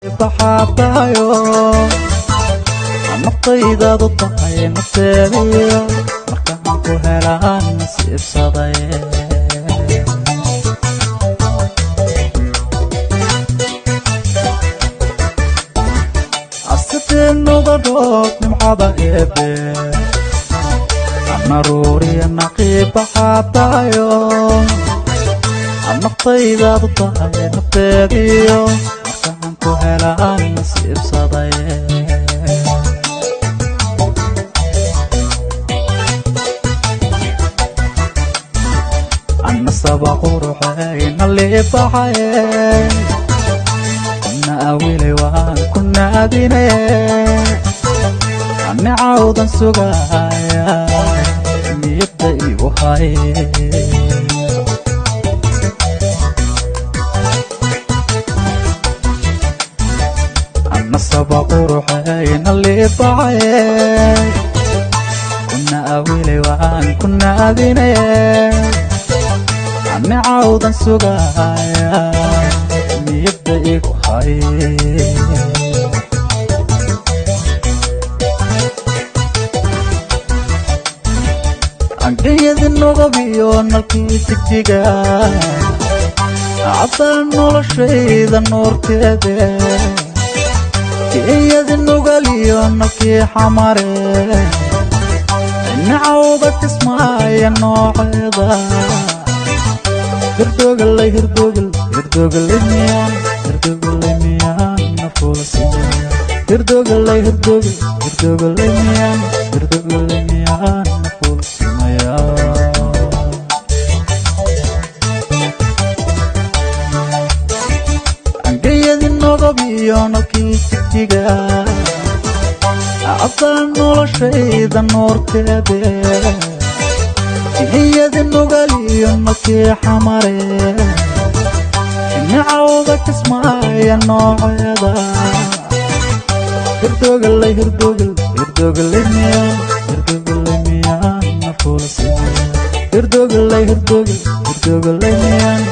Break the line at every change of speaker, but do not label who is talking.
baxaatayo naqtaydaadu tahay nafteediyo markaan ku helaan nasiibsaday asiteenuga dhoog nimcada eebe naruuriya naqiib baxaatayo naqtaydaadu tahay nafteediyo markaan ku helaan nasiibsaday anasaba quruxayna liibaxaye kuna awilay waan ku naadinaye ani cawdan sugaya niyadda igu hay anasaba quruxayna liibaxaye kuna awilay waan ku naadinaye ani cawdan sugaya niyadda igu hay angeyadi noqobiyo nalkii jigjiga caddaan noloshayda noorteede geeyadi nugaliyo nalkii xamare ini cawda kismaaya nooceeda hirdogalay miyaan nafulasiya hirdogalay miyaan nafulasimaya angeyadi noqobiyo nalkii jigjiga caddaan noloshayda noorteede geeyadi nugaliyo nalkii xamare ini cawda kismaaya nooceeda hirdogalay miyaan nafulasimaya hirdogalay miyaan